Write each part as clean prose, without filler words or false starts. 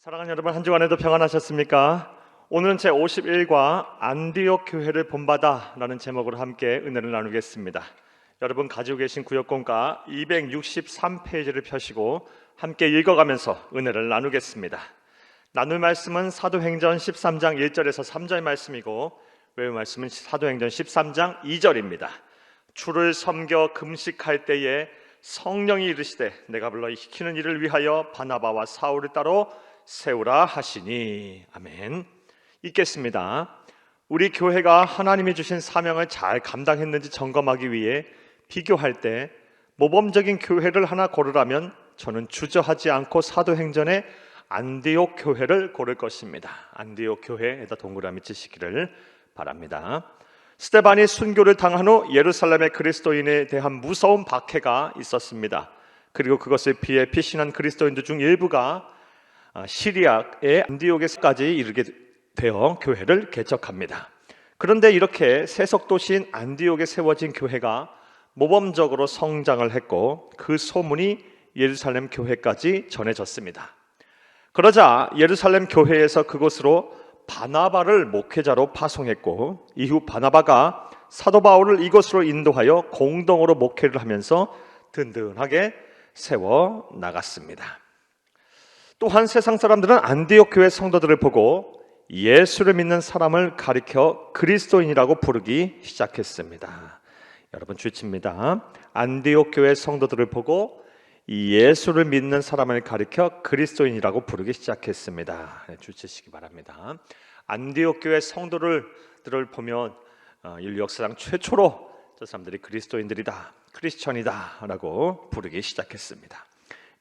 사랑하는 여러분, 한 주간에도 평안하셨습니까? 오늘은 제51과 안디옥 교회를 본받아라는 제목으로 함께 은혜를 나누겠습니다. 여러분 가지고 계신 구역본과 263페이지를 펴시고 함께 읽어가면서 은혜를 나누겠습니다. 나눌 말씀은 사도행전 13장 1절에서 3절 말씀이고 외울 말씀은 사도행전 13장 2절입니다. 주를 섬겨 금식할 때에 성령이 이르시되 내가 불러 시키는 일을 위하여 바나바와 사울을 따로 세우라 하시니. 아멘. 읽겠습니다. 우리 교회가 하나님이 주신 사명을 잘 감당했는지 점검하기 위해 비교할 때 모범적인 교회를 하나 고르라면 저는 주저하지 않고 사도행전의 안디옥 교회를 고를 것입니다. 안디옥 교회에다 동그라미 치시기를 바랍니다. 스데반이 순교를 당한 후 예루살렘의 그리스도인에 대한 무서운 박해가 있었습니다. 그리고 그것을 피해 피신한 그리스도인들 중 일부가 시리아의 안디옥에까지 이르게 되어 교회를 개척합니다. 그런데 이렇게 세속도시인 안디옥에 세워진 교회가 모범적으로 성장을 했고 그 소문이 예루살렘 교회까지 전해졌습니다. 그러자 예루살렘 교회에서 그곳으로 바나바를 목회자로 파송했고 이후 바나바가 사도 바울을 이곳으로 인도하여 공동으로 목회를 하면서 든든하게 세워 나갔습니다. 또한 세상 사람들은 안디옥 교회 성도들을 보고 예수를 믿는 사람을 가리켜 그리스도인이라고 부르기 시작했습니다. 여러분 주치입니다. 안디옥 교회 성도들을 보고 예수를 믿는 사람을 가리켜 그리스도인이라고 부르기 시작했습니다. 주치시기 바랍니다. 안디옥 교회 성도들을 보면 인류 역사상 최초로 저 사람들이 그리스도인들이다, 크리스천이다 라고 부르기 시작했습니다.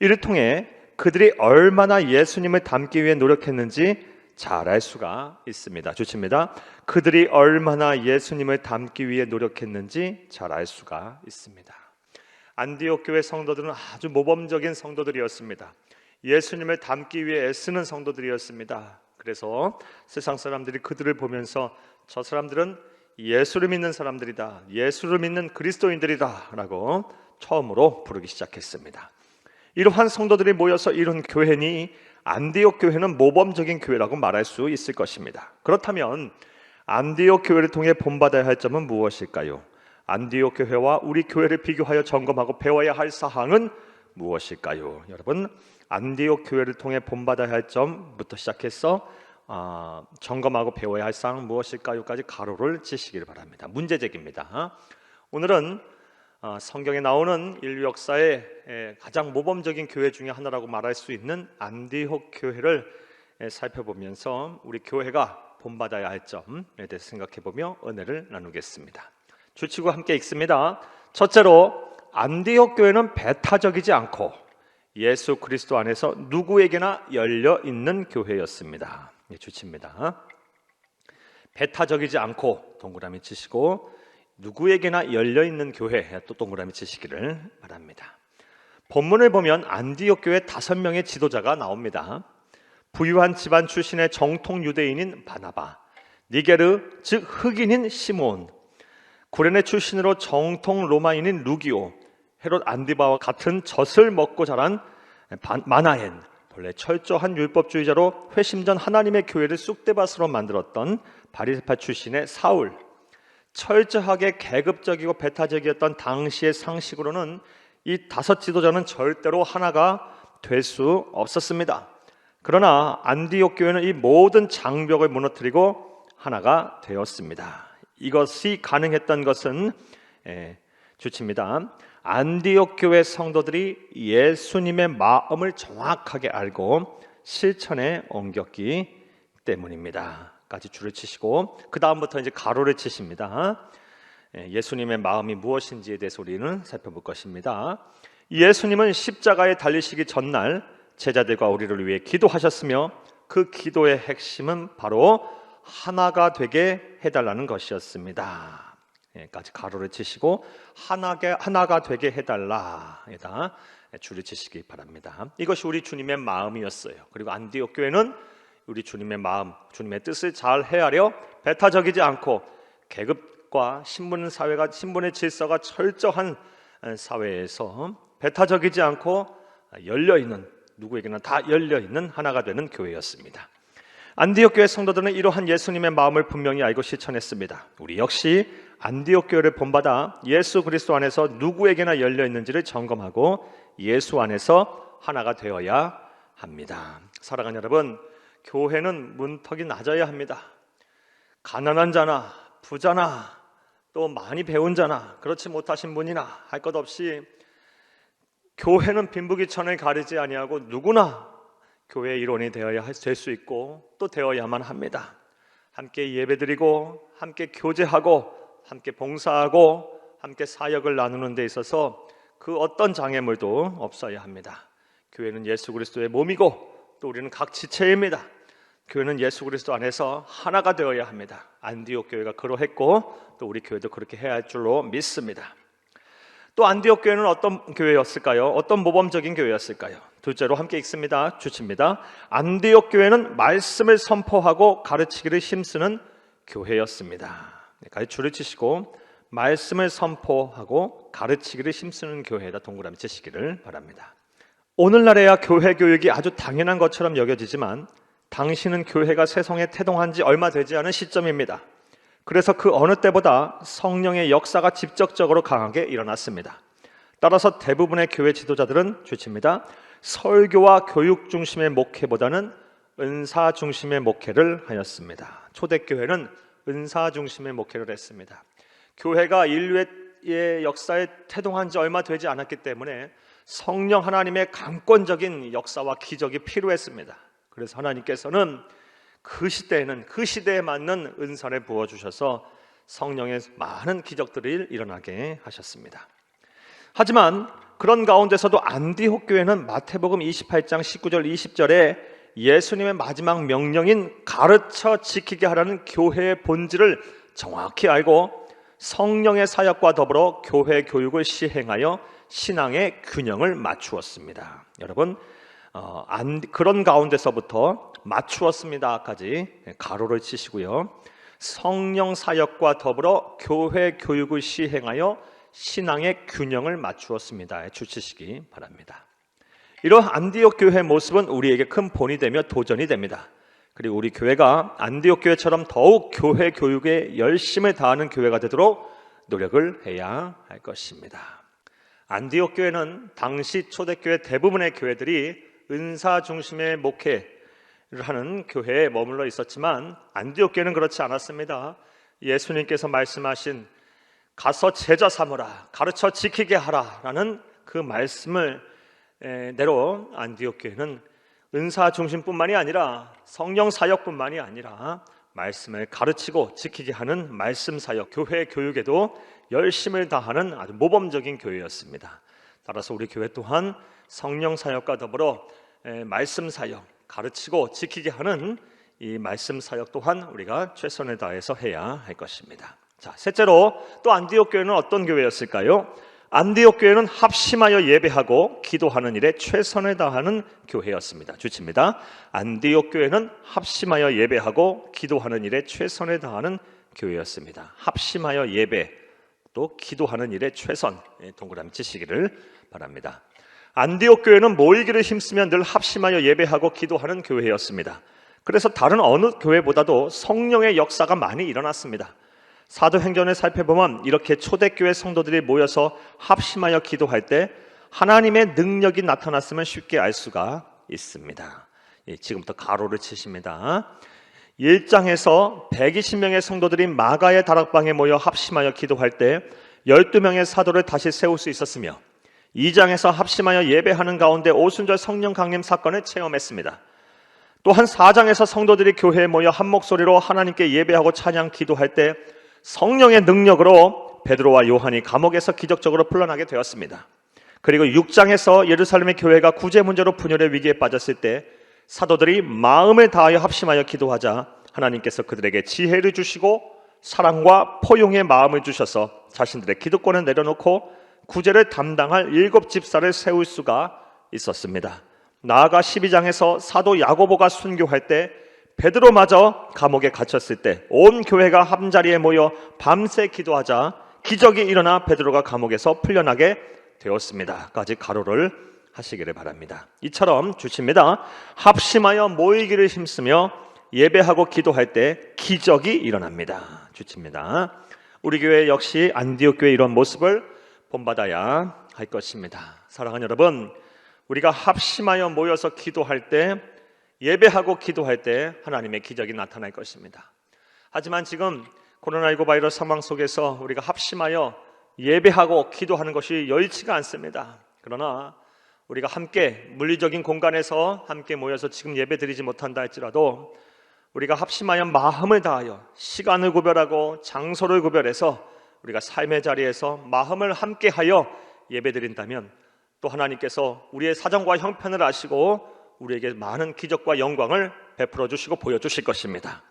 이를 통해 그들이 얼마나 예수님을 닮기 위해 노력했는지 잘 알 수가 있습니다. 주치입니다. 그들이 얼마나 예수님을 닮기 위해 노력했는지 잘 알 수가 있습니다. 안디옥 교회 성도들은 아주 모범적인 성도들이었습니다. 예수님을 닮기 위해 애쓰는 성도들이었습니다. 그래서 세상 사람들이 그들을 보면서 저 사람들은 예수를 믿는 사람들이다, 예수를 믿는 그리스도인들이다 라고 처음으로 부르기 시작했습니다. 이러한 성도들이 모여서 이룬 교회니 안디옥 교회는 모범적인 교회라고 말할 수 있을 것입니다. 그렇다면 안디옥 교회를 통해 본받아야 할 점은 무엇일까요? 안디옥 교회와 우리 교회를 비교하여 점검하고 배워야 할 사항은 무엇일까요? 여러분, 안디옥 교회를 통해 본받아야 할 점부터 시작해서 점검하고 배워야 할 사항은 무엇일까요?까지 가로를 치시기를 바랍니다. 문제제기입니다. 오늘은 성경에 나오는 인류 역사의 가장 모범적인 교회 중에 하나라고 말할 수 있는 안디옥 교회를 살펴보면서 우리 교회가 본받아야 할 점에 대해서 생각해보며 은혜를 나누겠습니다. 주치고 함께 읽습니다. 첫째로 안디옥 교회는 배타적이지 않고 예수 그리스도 안에서 누구에게나 열려 있는 교회였습니다. 주치입니다. 배타적이지 않고 동그라미 치시고 누구에게나 열려있는 교회 또 동그라미 치시기를 바랍니다. 본문을 보면 안디옥 교회 5명의 지도자가 나옵니다. 부유한 집안 출신의 정통 유대인인 바나바, 니게르 즉 흑인인 시몬, 구레네 출신으로 정통 로마인인 루기오, 헤롯 안디바와 같은 젖을 먹고 자란 마나엔, 본래 철저한 율법주의자로 회심전 하나님의 교회를 쑥대밭으로 만들었던 바리새파 출신의 사울, 철저하게 계급적이고 배타적이었던 당시의 상식으로는 이 5 지도자는 절대로 하나가 될 수 없었습니다. 그러나 안디옥 교회는 이 모든 장벽을 무너뜨리고 하나가 되었습니다. 이것이 가능했던 것은 주치입니다. 안디옥 교회 성도들이 예수님의 마음을 정확하게 알고 실천에 옮겼기 때문입니다. 까지 줄을 치시고 그 다음부터 이제 가로를 치십니다. 예수님의 마음이 무엇인지에 대해서 우리는 살펴볼 것입니다. 예수님은 십자가에 달리시기 전날 제자들과 우리를 위해 기도하셨으며 그 기도의 핵심은 바로 하나가 되게 해달라는 것이었습니다. 까지 가로를 치시고 하나가 되게 해달라에다 줄을 치시기 바랍니다. 이것이 우리 주님의 마음이었어요. 그리고 안디옥 교회는 우리 주님의 마음, 주님의 뜻을 잘 헤아려 배타적이지 않고 계급과 신분의 질서가 철저한 사회에서 배타적이지 않고 열려있는 누구에게나 다 열려있는 하나가 되는 교회였습니다. 안디옥 교회 성도들은 이러한 예수님의 마음을 분명히 알고 실천했습니다. 우리 역시 안디옥 교회를 본받아 예수 그리스도 안에서 누구에게나 열려있는지를 점검하고 예수 안에서 하나가 되어야 합니다. 사랑하는 여러분, 교회는 문턱이 낮아야 합니다. 가난한 자나 부자나 또 많이 배운 자나 그렇지 못하신 분이나 할 것 없이 교회는 빈부귀천을 가리지 아니하고 누구나 교회의 일원이 되어야 될 수 있고 또 되어야만 합니다. 함께 예배드리고 함께 교제하고 함께 봉사하고 함께 사역을 나누는 데 있어서 그 어떤 장애물도 없어야 합니다. 교회는 예수 그리스도의 몸이고 또 우리는 각 지체입니다. 교회는 예수 그리스도 안에서 하나가 되어야 합니다. 안디옥 교회가 그러했고 또 우리 교회도 그렇게 해야 할 줄로 믿습니다. 또 안디옥 교회는 어떤 교회였을까요? 어떤 모범적인 교회였을까요? 둘째로 함께 읽습니다. 주칩니다. 안디옥 교회는 말씀을 선포하고 가르치기를 힘쓰는 교회였습니다. 여기까지 줄을 치시고 말씀을 선포하고 가르치기를 힘쓰는 교회에다 동그라미 치시기를 바랍니다. 오늘날에야 교회 교육이 아주 당연한 것처럼 여겨지지만 당시는 교회가 세상에 태동한 지 얼마 되지 않은 시점입니다. 그래서 그 어느 때보다 성령의 역사가 직접적으로 강하게 일어났습니다. 따라서 대부분의 교회 지도자들은 주칩니다. 설교와 교육 중심의 목회보다는 은사 중심의 목회를 하였습니다. 초대교회는 은사 중심의 목회를 했습니다. 교회가 인류의 역사에 태동한 지 얼마 되지 않았기 때문에 성령 하나님의 강권적인 역사와 기적이 필요했습니다. 그래서 하나님께서는 그 시대에는 그 시대에 맞는 은사를 부어주셔서 성령의 많은 기적들이 일어나게 하셨습니다. 하지만 그런 가운데서도 안디옥 교회는 마태복음 28장 19절 20절에 예수님의 마지막 명령인 가르쳐 지키게 하라는 교회의 본질을 정확히 알고 성령의 사역과 더불어 교회 교육을 시행하여 신앙의 균형을 맞추었습니다. 여러분, 그런 가운데서부터 맞추었습니다까지 가로를 치시고요. 성령 사역과 더불어 교회 교육을 시행하여 신앙의 균형을 맞추었습니다. 주치시기 바랍니다. 이러한 안디옥 교회의 모습은 우리에게 큰 본이 되며 도전이 됩니다. 그리고 우리 교회가 안디옥 교회처럼 더욱 교회 교육에 열심을 다하는 교회가 되도록 노력을 해야 할 것입니다. 안디옥 교회는 당시 초대교회 대부분의 교회들이 은사 중심의 목회를 하는 교회에 머물러 있었지만 안디옥 교회는 그렇지 않았습니다. 예수님께서 말씀하신 가서 제자 삼으라, 가르쳐 지키게 하라라는 그 말씀을 내로 안디옥 교회는 은사 중심뿐만이 아니라 성령 사역뿐만이 아니라 말씀을 가르치고 지키게 하는 말씀 사역, 교회 교육에도 열심을 다하는 아주 모범적인 교회였습니다. 따라서 우리 교회 또한 성령 사역과 더불어 말씀 사역, 가르치고 지키게 하는 이 말씀 사역 또한 우리가 최선을 다해서 해야 할 것입니다. 자, 셋째로 또 안디옥 교회는 어떤 교회였을까요? 안디옥 교회는 합심하여 예배하고 기도하는 일에 최선을 다하는 교회였습니다. 주칩니다. 안디옥 교회는 합심하여 예배하고 기도하는 일에 최선을 다하는 교회였습니다. 합심하여 예배 또 기도하는 일에 최선, 동그라미 치시기를 바랍니다. 안디옥 교회는 모이기를 힘쓰며 늘 합심하여 예배하고 기도하는 교회였습니다. 그래서 다른 어느 교회보다도 성령의 역사가 많이 일어났습니다. 사도행전을 살펴보면 이렇게 초대교회 성도들이 모여서 합심하여 기도할 때 하나님의 능력이 나타났음을 쉽게 알 수가 있습니다. 지금부터 가로를 치십니다. 1장에서 120명의 성도들이 마가의 다락방에 모여 합심하여 기도할 때 12명의 사도를 다시 세울 수 있었으며 2장에서 합심하여 예배하는 가운데 오순절 성령 강림 사건을 체험했습니다. 또한 4장에서 성도들이 교회에 모여 한 목소리로 하나님께 예배하고 찬양 기도할 때 성령의 능력으로 베드로와 요한이 감옥에서 기적적으로 풀려나게 되었습니다. 그리고 6장에서 예루살렘의 교회가 구제 문제로 분열의 위기에 빠졌을 때 사도들이 마음을 다하여 합심하여 기도하자 하나님께서 그들에게 지혜를 주시고 사랑과 포용의 마음을 주셔서 자신들의 기득권을 내려놓고 구제를 담당할 7집사를 세울 수가 있었습니다. 나아가 12장에서 사도 야고보가 순교할 때 베드로마저 감옥에 갇혔을 때 온 교회가 한자리에 모여 밤새 기도하자 기적이 일어나 베드로가 감옥에서 풀려나게 되었습니다. 까지 가로를 하시기를 바랍니다. 이처럼 주십니다. 합심하여 모이기를 힘쓰며 예배하고 기도할 때 기적이 일어납니다. 주칩니다. 우리 교회 역시 안디옥 교회 이런 모습을 본받아야 할 것입니다. 사랑하는 여러분, 우리가 합심하여 모여서 기도할 때, 예배하고 기도할 때 하나님의 기적이 나타날 것입니다. 하지만 지금 코로나19 바이러스 상황 속에서 우리가 합심하여 예배하고 기도하는 것이 여의치가 않습니다. 그러나 우리가 함께 물리적인 공간에서 함께 모여서 지금 예배 드리지 못한다 할지라도 우리가 합심하여 마음을 다하여 시간을 구별하고 장소를 구별해서 우리가 삶의 자리에서 마음을 함께하여 예배 드린다면 또 하나님께서 우리의 사정과 형편을 아시고 우리에게 많은 기적과 영광을 베풀어 주시고 보여주실 것입니다.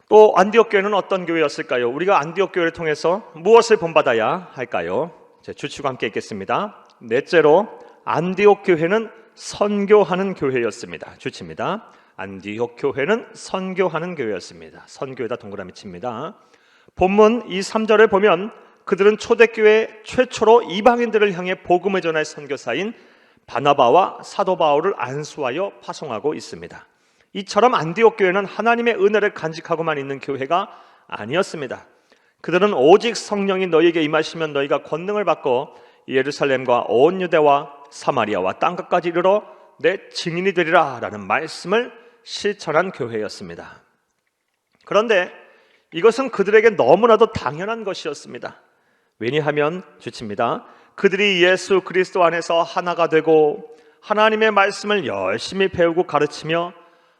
또 안디옥 교회는 어떤 교회였을까요? 우리가 안디옥 교회를 통해서 무엇을 본받아야 할까요? 제 주치고 함께 읽겠습니다. 넷째로 안디옥 교회는 선교하는 교회였습니다. 주치입니다. 안디옥 교회는 선교하는 교회였습니다. 선교에다 동그라미 칩니다. 본문 2, 3절을 보면 그들은 초대교회 최초로 이방인들을 향해 복음을 전할 선교사인 바나바와 사도 바울을 안수하여 파송하고 있습니다. 이처럼 안디옥 교회는 하나님의 은혜를 간직하고만 있는 교회가 아니었습니다. 그들은 오직 성령이 너희에게 임하시면 너희가 권능을 받고 예루살렘과 온 유대와 사마리아와 땅끝까지 이르러 내 증인이 되리라 라는 말씀을 실천한 교회였습니다. 그런데 이것은 그들에게 너무나도 당연한 것이었습니다. 왜냐하면 주칩니다. 그들이 예수 그리스도 안에서 하나가 되고 하나님의 말씀을 열심히 배우고 가르치며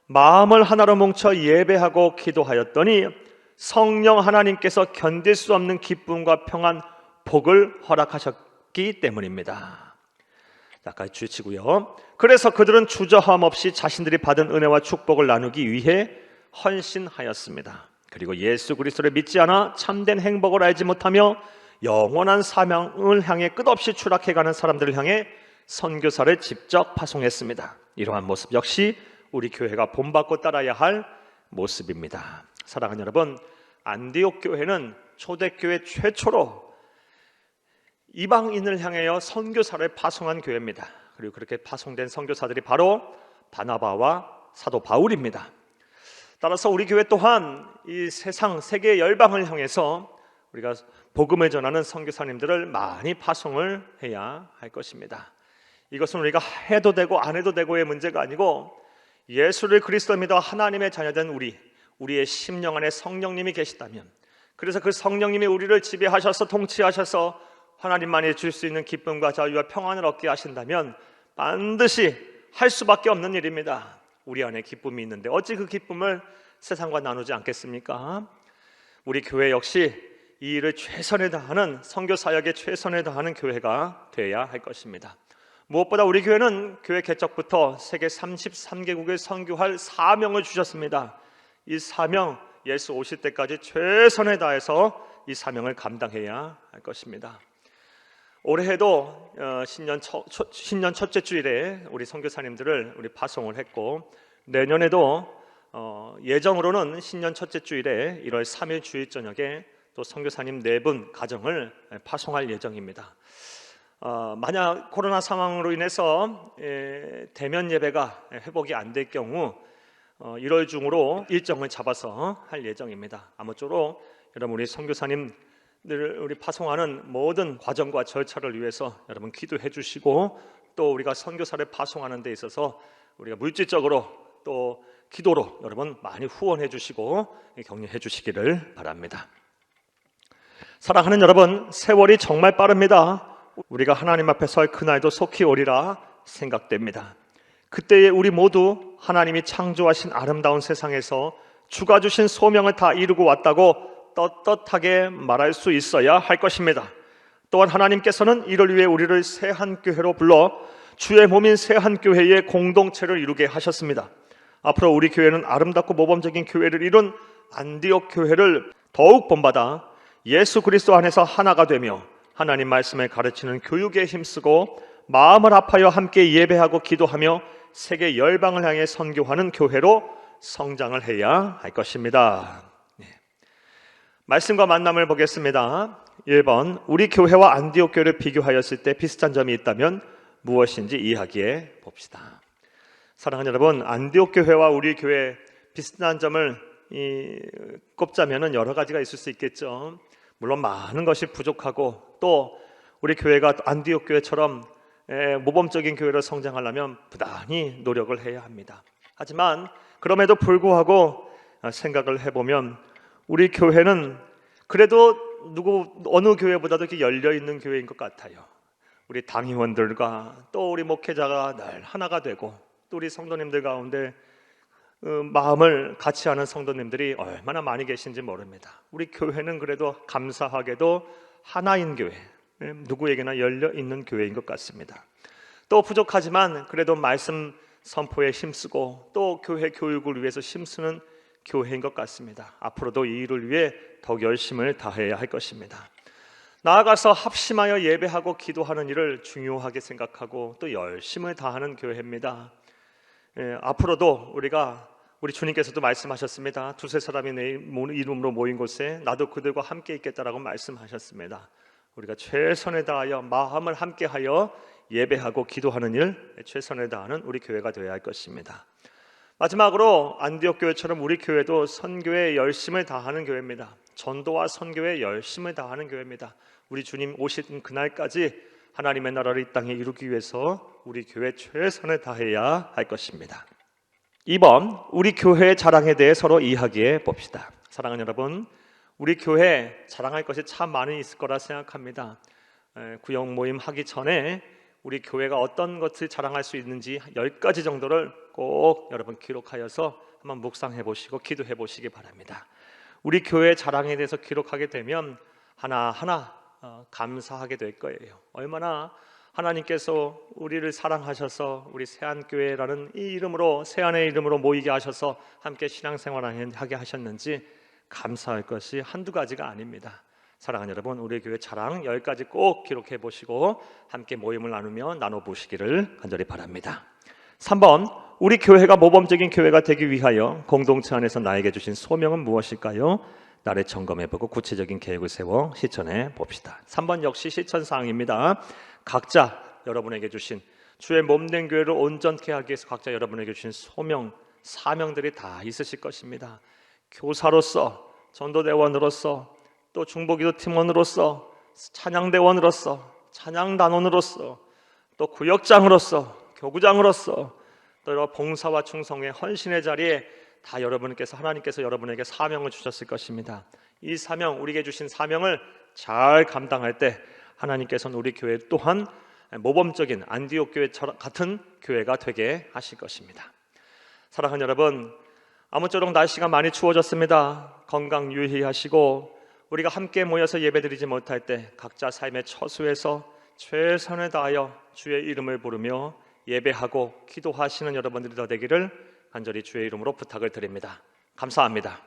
마음을 하나로 뭉쳐 예배하고 기도하였더니 성령 하나님께서 견딜 수 없는 기쁨과 평안, 복을 허락하셨기 때문입니다. 여기까지 주치고요. 그래서 그들은 주저함 없이 자신들이 받은 은혜와 축복을 나누기 위해 헌신하였습니다. 그리고 예수 그리스도를 믿지 않아 참된 행복을 알지 못하며 영원한 사명을 향해 끝없이 추락해가는 사람들을 향해 선교사를 직접 파송했습니다. 이러한 모습 역시 우리 교회가 본받고 따라야 할 모습입니다. 사랑하는 여러분, 안디옥 교회는 초대교회 최초로 이방인을 향하여 선교사를 파송한 교회입니다. 그리고 그렇게 파송된 선교사들이 바로 바나바와 사도 바울입니다. 따라서 우리 교회 또한 이 세상 세계 열방을 향해서 우리가 복음을 전하는 선교사님들을 많이 파송을 해야 할 것입니다. 이것은 우리가 해도 되고 안 해도 되고의 문제가 아니고 예수를 그리스도 믿어 하나님의 자녀된 우리의 심령 안에 성령님이 계시다면, 그래서 그 성령님이 우리를 지배하셔서 통치하셔서 하나님만이 줄 수 있는 기쁨과 자유와 평안을 얻게 하신다면 반드시 할 수밖에 없는 일입니다. 우리 안에 기쁨이 있는데 어찌 그 기쁨을 세상과 나누지 않겠습니까? 우리 교회 역시 이 일을 최선을 다하는, 선교 사역에 최선을 다하는 교회가 되어야 할 것입니다. 무엇보다 우리 교회는 교회 개척부터 세계 33개국을 선교할 사명을 주셨습니다. 이 사명, 예수 오실 때까지 최선을 다해서 이 사명을 감당해야 할 것입니다. 올해도 신년 첫째 주일에 우리 선교사님들을 우리 파송을 했고, 내년에도 예정으로는 신년 첫째 주일에 1월 3일 주일 저녁에 또 선교사님 4분 가정을 파송할 예정입니다. 만약 코로나 상황으로 인해서 대면 예배가 회복이 안 될 경우 1월 중으로 일정을 잡아서 할 예정입니다. 아무쪼록 여러분 우리 선교사님들 우리 파송하는 모든 과정과 절차를 위해서 여러분 기도해 주시고, 또 우리가 선교사를 파송하는 데 있어서 우리가 물질적으로 또 기도로 여러분 많이 후원해 주시고 격려해 주시기를 바랍니다. 사랑하는 여러분, 세월이 정말 빠릅니다. 우리가 하나님 앞에 설 그날도 속히 오리라 생각됩니다. 그때에 우리 모두 하나님이 창조하신 아름다운 세상에서 주가 주신 소명을 다 이루고 왔다고 떳떳하게 말할 수 있어야 할 것입니다. 또한 하나님께서는 이를 위해 우리를 새 한 교회로 불러 주의 몸인 새 한 교회의 공동체를 이루게 하셨습니다. 앞으로 우리 교회는 아름답고 모범적인 교회를 이룬 안디옥 교회를 더욱 본받아 예수 그리스도 안에서 하나가 되며 하나님 말씀을 가르치는 교육에 힘쓰고 마음을 합하여 함께 예배하고 기도하며 세계 열방을 향해 선교하는 교회로 성장을 해야 할 것입니다. 말씀과 만남을 보겠습니다. 1번, 우리 교회와 안디옥 교회를 비교하였을 때 비슷한 점이 있다면 무엇인지 이야기해 봅시다. 사랑하는 여러분, 안디옥 교회와 우리 교회 비슷한 점을 꼽자면은 여러 가지가 있을 수 있겠죠. 물론 많은 것이 부족하고 또 우리 교회가 안디옥 교회처럼 모범적인 교회로 성장하려면 부단히 노력을 해야 합니다. 하지만 그럼에도 불구하고 생각을 해보면 우리 교회는 그래도 어느 교회보다도 이렇게 열려 있는 교회인 것 같아요. 우리 당의원들과 또 우리 목회자가 늘 하나가 되고 또 우리 성도님들 가운데 마음을 같이 하는 성도님들이 얼마나 많이 계신지 모릅니다. 우리 교회는 그래도 감사하게도 하나인 교회, 누구에게나 열려 있는 교회인 것 같습니다. 또 부족하지만 그래도 말씀 선포에 힘쓰고 또 교회 교육을 위해서 힘쓰는 교회인 것 같습니다. 앞으로도 이 일을 위해 더욱 열심을 다해야 할 것입니다. 나아가서 합심하여 예배하고 기도하는 일을 중요하게 생각하고 또 열심을 다하는 교회입니다. 앞으로도 우리 주님께서도 말씀하셨습니다. 두세 사람이 내 이름으로 모인 곳에 나도 그들과 함께 있겠다라고 말씀하셨습니다. 우리가 최선을 다하여 마음을 함께하여 예배하고 기도하는 일, 최선을 다하는 우리 교회가 되어야 할 것입니다. 마지막으로 안디옥 교회처럼 우리 교회도 선교에 열심을 다하는 교회입니다. 전도와 선교에 열심을 다하는 교회입니다. 우리 주님 오신 그날까지 하나님의 나라를 이 땅에 이루기 위해서 우리 교회 최선을 다해야 할 것입니다. 2번, 우리 교회의 자랑에 대해 서로 이야기해 봅시다. 사랑하는 여러분, 우리 교회 자랑할 것이 참 많이 있을 거라 생각합니다. 구역 모임 하기 전에 우리 교회가 어떤 것을 자랑할 수 있는지 10가지 정도를 꼭 여러분 기록하여서 한번 묵상해 보시고 기도해 보시기 바랍니다. 우리 교회 자랑에 대해서 기록하게 되면 하나하나 감사하게 될 거예요. 얼마나 하나님께서 우리를 사랑하셔서 우리 세안교회라는 이 이름으로, 세안의 이름으로 모이게 하셔서 함께 신앙생활을 하게 하셨는지 감사할 것이 한두 가지가 아닙니다. 사랑하는 여러분, 우리 교회 자랑 10가지 꼭 기록해 보시고 함께 모임을 나눠보시기를 간절히 바랍니다. 3번, 우리 교회가 모범적인 교회가 되기 위하여 공동체 안에서 나에게 주신 소명은 무엇일까요? 나를 점검해보고 구체적인 계획을 세워 실천해 봅시다. 3번 역시 실천사항입니다. 각자 여러분에게 주신 주의 몸된 교회를 온전케 하기 위해서 각자 여러분에게 주신 소명, 사명들이 다 있으실 것입니다. 교사로서, 전도대원으로서, 또 중보기도 팀원으로서, 찬양대원으로서, 찬양단원으로서, 또 구역장으로서, 교구장으로서, 또 여러 봉사와 충성의 헌신의 자리에 다 하나님께서 여러분에게 사명을 주셨을 것입니다. 이 사명, 우리에게 주신 사명을 잘 감당할 때 하나님께서는 우리 교회 또한 모범적인 안디옥 교회 같은 교회가 되게 하실 것입니다. 사랑하는 여러분, 아무쪼록 날씨가 많이 추워졌습니다. 건강 유의하시고 우리가 함께 모여서 예배드리지 못할 때 각자 삶의 처소에서 최선을 다하여 주의 이름을 부르며 예배하고 기도하시는 여러분들이 더 되기를 간절히 주의 이름으로 부탁을 드립니다. 감사합니다.